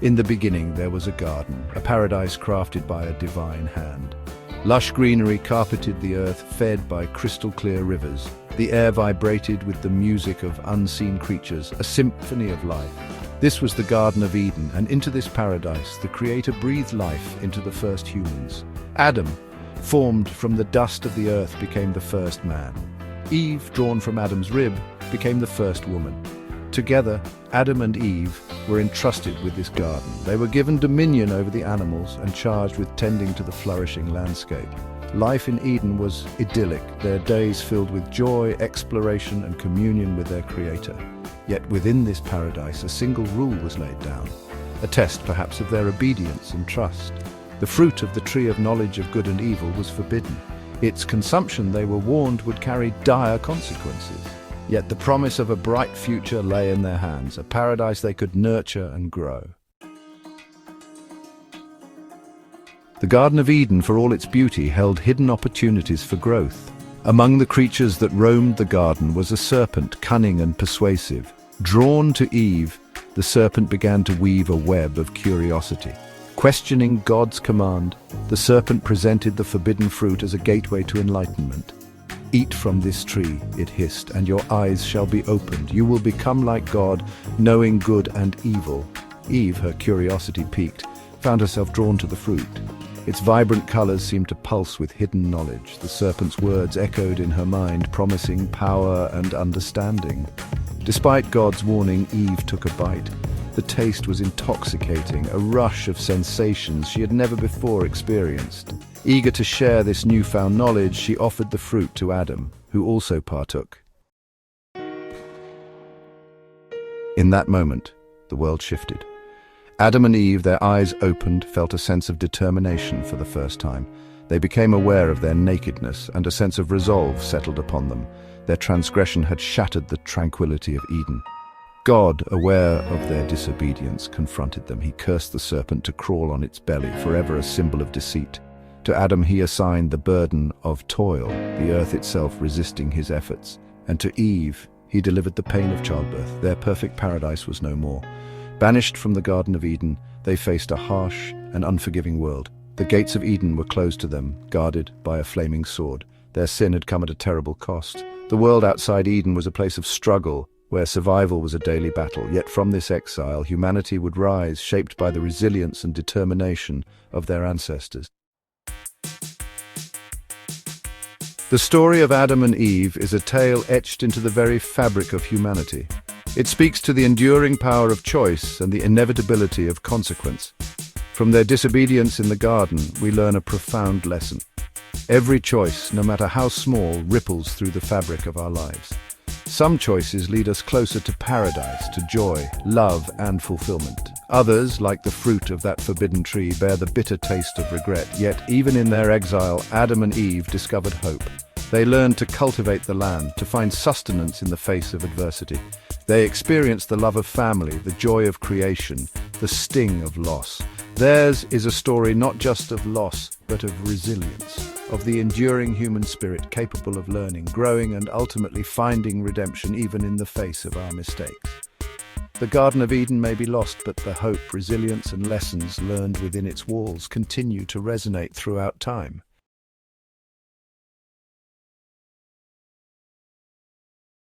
In the beginning there was a garden, a paradise crafted by a divine hand. Lush greenery carpeted the earth, fed by crystal-clear rivers. The air vibrated with the music of unseen creatures, a symphony of life. This was the Garden of Eden, and into this paradise the Creator breathed life into the first humans. Adam, formed from the dust of the earth, became the first man. Eve, drawn from Adam's rib, became the first woman. Together, Adam and Eve were entrusted with this garden. They were given dominion over the animals and charged with tending to the flourishing landscape. Life in Eden was idyllic, their days filled with joy, exploration, and communion with their Creator. Yet within this paradise, a single rule was laid down, a test perhaps of their obedience and trust. The fruit of the tree of knowledge of good and evil was forbidden. Its consumption, they were warned, would carry dire consequences. Yet the promise of a bright future lay in their hands, a paradise they could nurture and grow. The Garden of Eden, for all its beauty, held hidden opportunities for growth. Among the creatures that roamed the garden was a serpent, cunning and persuasive. Drawn to Eve, the serpent began to weave a web of curiosity. Questioning God's command, the serpent presented the forbidden fruit as a gateway to enlightenment. "Eat from this tree," it hissed, "and your eyes shall be opened. You will become like God, knowing good and evil." Eve, her curiosity piqued, found herself drawn to the fruit. Its vibrant colors seemed to pulse with hidden knowledge. The serpent's words echoed in her mind, promising power and understanding. Despite God's warning, Eve took a bite. The taste was intoxicating, a rush of sensations she had never before experienced. Eager to share this newfound knowledge, she offered the fruit to Adam, who also partook. In that moment, the world shifted. Adam and Eve, their eyes opened, felt a sense of determination for the first time. They became aware of their nakedness, and a sense of resolve settled upon them. Their transgression had shattered the tranquility of Eden. God, aware of their disobedience, confronted them. He cursed the serpent to crawl on its belly, forever a symbol of deceit. To Adam he assigned the burden of toil, the earth itself resisting his efforts. And to Eve he delivered the pain of childbirth. Their perfect paradise was no more. Banished from the Garden of Eden, they faced a harsh and unforgiving world. The gates of Eden were closed to them, guarded by a flaming sword. Their sin had come at a terrible cost. The world outside Eden was a place of struggle, where survival was a daily battle. Yet from this exile, humanity would rise, shaped by the resilience and determination of their ancestors. The story of Adam and Eve is a tale etched into the very fabric of humanity. It speaks to the enduring power of choice and the inevitability of consequence. From their disobedience in the garden, we learn a profound lesson. Every choice, no matter how small, ripples through the fabric of our lives. Some choices lead us closer to paradise, to joy, love, and fulfillment. Others, like the fruit of that forbidden tree, bear the bitter taste of regret. Yet, even in their exile, Adam and Eve discovered hope. They learned to cultivate the land, to find sustenance in the face of adversity. They experienced the love of family, the joy of creation, the sting of loss. Theirs is a story not just of loss, but of resilience, of the enduring human spirit capable of learning, growing, and ultimately finding redemption even in the face of our mistakes. The Garden of Eden may be lost, but the hope, resilience, and lessons learned within its walls continue to resonate throughout time.